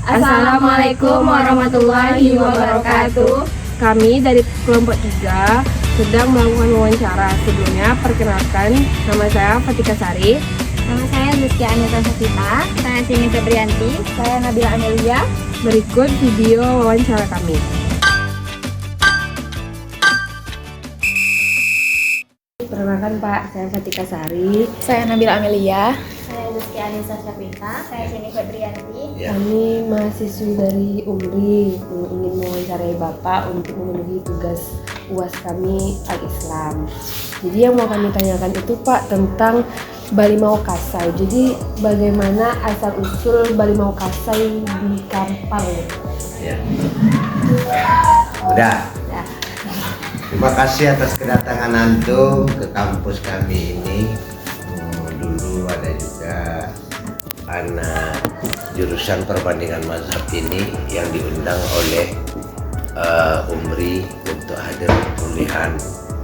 Assalamualaikum warahmatullahi wabarakatuh. Kami dari kelompok 3 sedang melakukan wawancara. Sebelumnya perkenalkan, nama saya Fatika Sari. Nama saya Rizky Anita Safita. Saya Sini Febrianti. Saya Nabila Amelia. Berikut video wawancara kami. Perkenalkan Pak, saya Fatika Sari. Saya Nabila Amelia. Saya Rizky Anita Safita. Saya Sini Febrianti. Kami mahasiswi dari UMRI ingin mewawancarai Bapak untuk memenuhi tugas UAS kami Al-Islam. Jadi yang mau kami tanyakan itu Pak tentang Balimau Kasai. Jadi bagaimana asal usul Balimau Kasai di Kampar? Ya. Udah. Terima kasih atas kedatangan antum ke kampus kami ini. Dulu ada juga anak jurusan perbandingan mazhab ini yang diundang oleh UMRI untuk hadir perkuliahan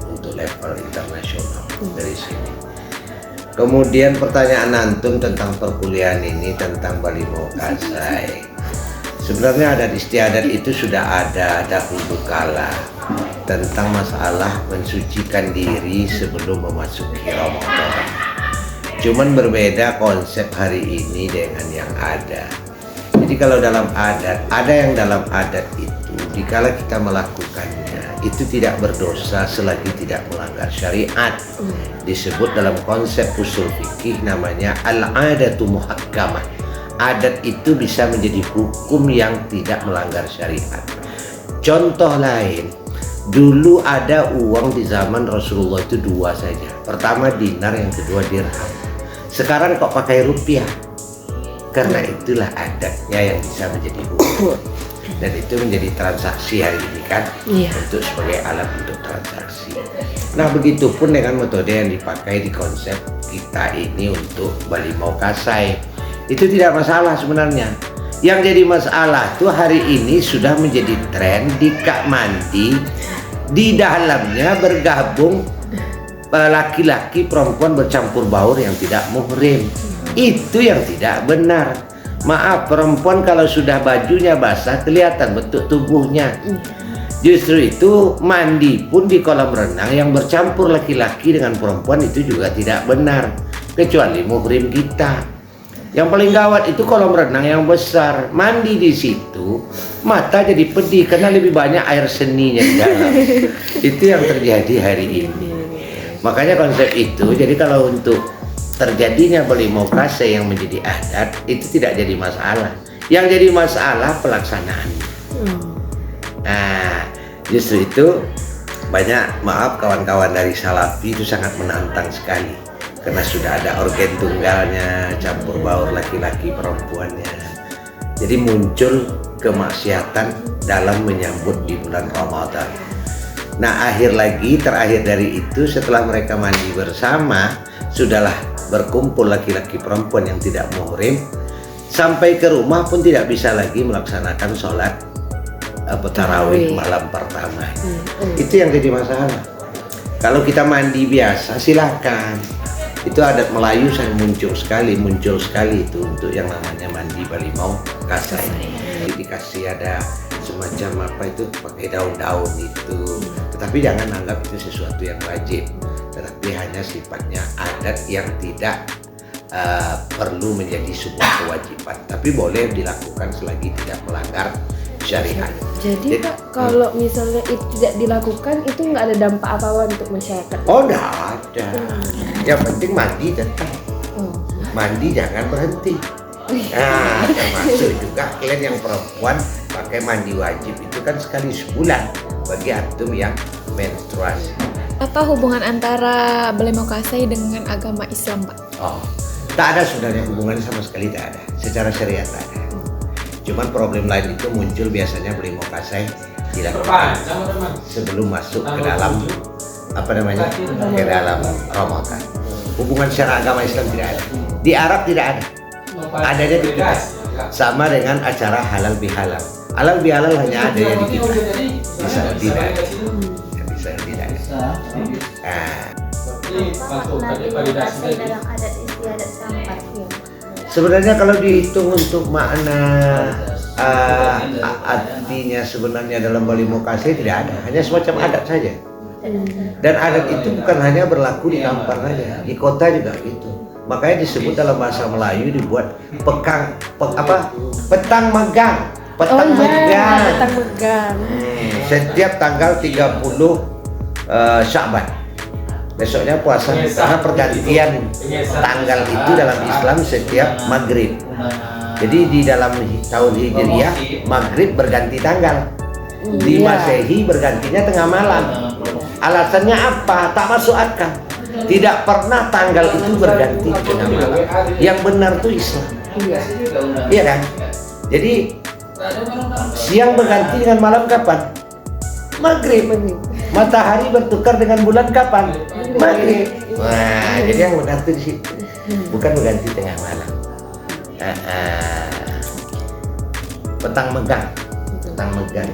untuk level internasional dari sini. Kemudian pertanyaan antum tentang perkuliahan ini tentang Balimau Kasai. Sebenarnya adat istiadat itu sudah ada dahulu kala tentang masalah mensucikan diri sebelum memasuki Ramadan. Cuman berbeda konsep hari ini dengan yang ada. Jadi kalau dalam adat, ada yang dalam adat itu dikala kita melakukannya itu tidak berdosa selagi tidak melanggar syariat. Disebut dalam konsep usul fikih namanya al-adatu muhakkamah. Adat itu bisa menjadi hukum yang tidak melanggar syariat. Contoh lain, dulu ada uang di zaman Rasulullah itu 2 saja. Pertama dinar, yang kedua dirham. Sekarang kok pakai rupiah? Karena itulah adatnya yang bisa menjadi hukum. Dan itu menjadi transaksi hari ini kan, untuk sebagai alat untuk transaksi. Nah begitupun dengan metode yang dipakai di konsep kita ini untuk Balimau Kasai. Itu tidak masalah sebenarnya. Yang jadi masalah tuh hari ini sudah menjadi tren di Kak Mandi, di dalamnya bergabung laki-laki perempuan bercampur baur yang tidak muhrim. Itu yang tidak benar. Maaf, perempuan kalau sudah bajunya basah kelihatan bentuk tubuhnya. Justru itu mandi pun di kolam renang yang bercampur laki-laki dengan perempuan itu juga tidak benar, kecuali muhrim kita. Yang paling gawat itu kolam renang yang besar. Mandi di situ mata jadi pedih karena lebih banyak air seninya di dalam. Itu yang terjadi hari ini. Makanya konsep itu, jadi kalau untuk terjadinya Balimau Kasai yang menjadi adat itu tidak jadi masalah. Yang jadi masalah pelaksanaannya. Nah, justru itu banyak, maaf kawan-kawan dari Salafi itu sangat menantang sekali. Karena sudah ada organ tunggalnya, campur baur laki-laki perempuannya. Jadi muncul kemaksiatan dalam menyambut di bulan Ramadan. Nah terakhir dari itu setelah mereka mandi bersama, sudahlah berkumpul laki-laki perempuan yang tidak muhrim, sampai ke rumah pun tidak bisa lagi melaksanakan sholat tarawih malam pertama. Itu yang jadi masalah. Kalau kita mandi biasa silakan. Itu adat Melayu saya muncul sekali itu untuk yang namanya mandi Balimau Kasai. Jadi dikasih ada semacam apa itu pakai daun-daun itu. Tetapi jangan anggap itu sesuatu yang wajib. Tetapi hanya sifatnya adat yang tidak perlu menjadi sebuah kewajiban. Tapi boleh dilakukan selagi tidak melanggar syariat. Jadi Pak, kalau misalnya itu tidak dilakukan itu nggak ada dampak apa-apa untuk masyarakat? Oh, nggak ada. Yang penting mandi tetap. Mandi jangan berhenti. Nah, termasuk juga kalian yang perempuan pakai mandi wajib itu kan sekali sebulan bagi antum yang menstruasi. Apa hubungan antara Balimau Kasai dengan agama Islam, Pak? Oh, tak ada sebenarnya hubungannya sama sekali, tak ada. Secara syariat tak ada. Cuman problem lain itu muncul biasanya Balimau Kasai dilakukan sebelum masuk ke dalam ke dalam Ramadan. Hubungan secara agama Islam tidak ada. Di Arab tidak ada. Adanya di kita. Sama dengan acara halal bihalal. Halal bihalal hanya ada di kita. Di sana tidak ada. Di sana tidak ada. dalam adat istiadat Kampar? Sebenarnya kalau dihitung untuk makna artinya sebenarnya dalam Bali Mokase tidak ada, hanya semacam adat saja. Dan adat itu bukan hanya berlaku di Kampar saja, di kota juga gitu. Makanya disebut dalam bahasa Melayu dibuat petang megang. Petang megang. Petang megang. Setiap tanggal 30 Sya'ban. Besoknya puasa karena pergantian tanggal itu dalam Islam setiap maghrib. Jadi di dalam tahun Hijriah maghrib berganti tanggal. Di Masehi bergantinya tengah malam. Alasannya apa? Tak masuk akal. Tidak pernah tanggal itu berganti di tengah malam. Yang benar tuh Islam. Iya kan? Jadi siang berganti dengan malam kapan? Maghrib. Matahari bertukar dengan bulan kapan? Maghrib. Wah, jadi yang benar tuh di situ. Bukan berganti tengah malam. Petang megang. Petang megang.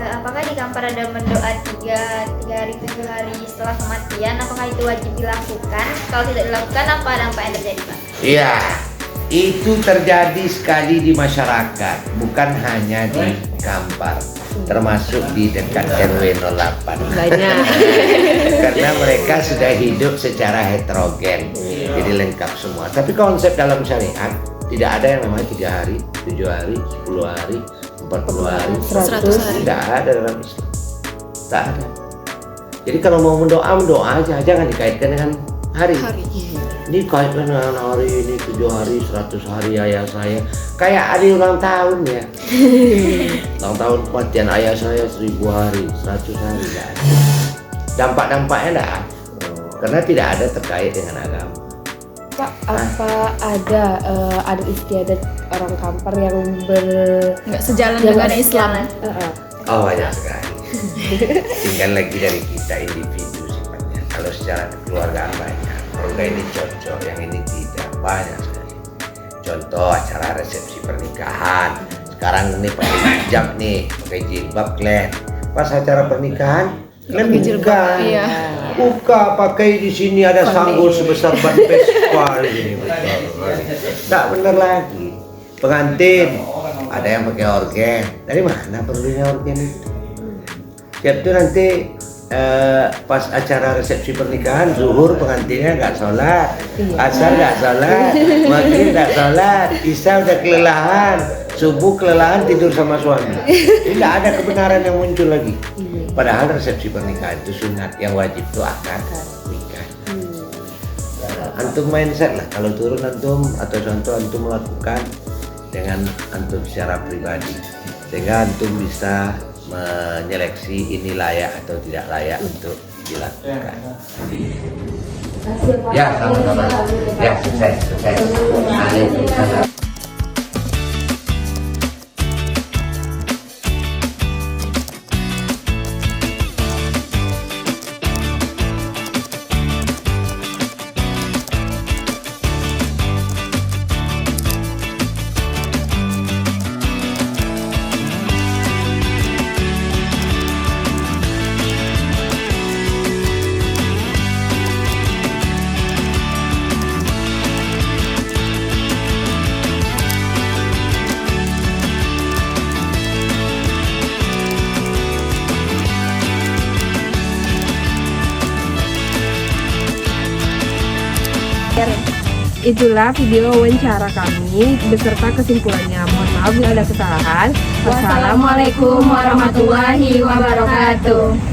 Apakah di Kampar ada mendoa 3 hari 7 hari setelah kematian? Apakah itu wajib dilakukan? Kalau tidak dilakukan, apa dampak yang terjadi, Pak? Iya, itu terjadi sekali di masyarakat, bukan hanya di Kampar, termasuk di dekat RW 08. Banyak. Karena mereka sudah hidup secara heterogen, jadi lengkap semua. Tapi konsep dalam syariat tidak ada yang namanya 3 hari, 7 hari, 10 hari, 40 hari, 100 hari. Tidak ada dalam Islam. Tak ada. Jadi kalau mau mendoa aja, jangan dikaitkan dengan hari. Ini kaitkan dengan hari ini 7 hari, 100 hari ayah saya. Kayak hari ulang tahun ya. Ulang tahun kematian ayah saya 1000 hari, 100 hari. Tidak ada. Dampak-dampaknya tidak ada. Karena tidak ada terkait dengan agama. Pak, apa ada adat istiadat orang Kampar yang Nggak sejalan dengan Islam? Oh, banyak sekali. Tinggal lagi dari kita individu sifatnya. Kalau secara kekeluargaan banyak. Kalau ini cocok, yang ini tidak, banyak sekali. Contoh acara resepsi pernikahan. Sekarang ini pakai hijab nih, pakai jilbab kalian. Pas acara pernikahan, kalian buka. Iya. Buka, pakai di sini ada sanggul sebesar ban Vespa di sini. Tak benar lagi. Pengantin ada yang pakai organ. Dari mana perlunya organ itu? Siap tuh nanti pas acara resepsi pernikahan, zuhur pengantinnya nggak sholat, asar nggak sholat, maghrib nggak sholat, isya udah kelelahan, subuh kelelahan tidur sama suami. Tidak ada kebenaran yang muncul lagi. Padahal resepsi pernikahan itu sunat, yang wajib itu akad nikah. Antum mindset lah, kalau turun antum atau contoh antum melakukan dengan antum secara pribadi, sehingga antum bisa menyeleksi ini layak atau tidak layak untuk dilakukan. Ya, sama-sama. Ya, sukses. Itulah video wawancara kami beserta kesimpulannya. Mohon maaf bila ada kesalahan. Wassalamualaikum warahmatullahi wabarakatuh.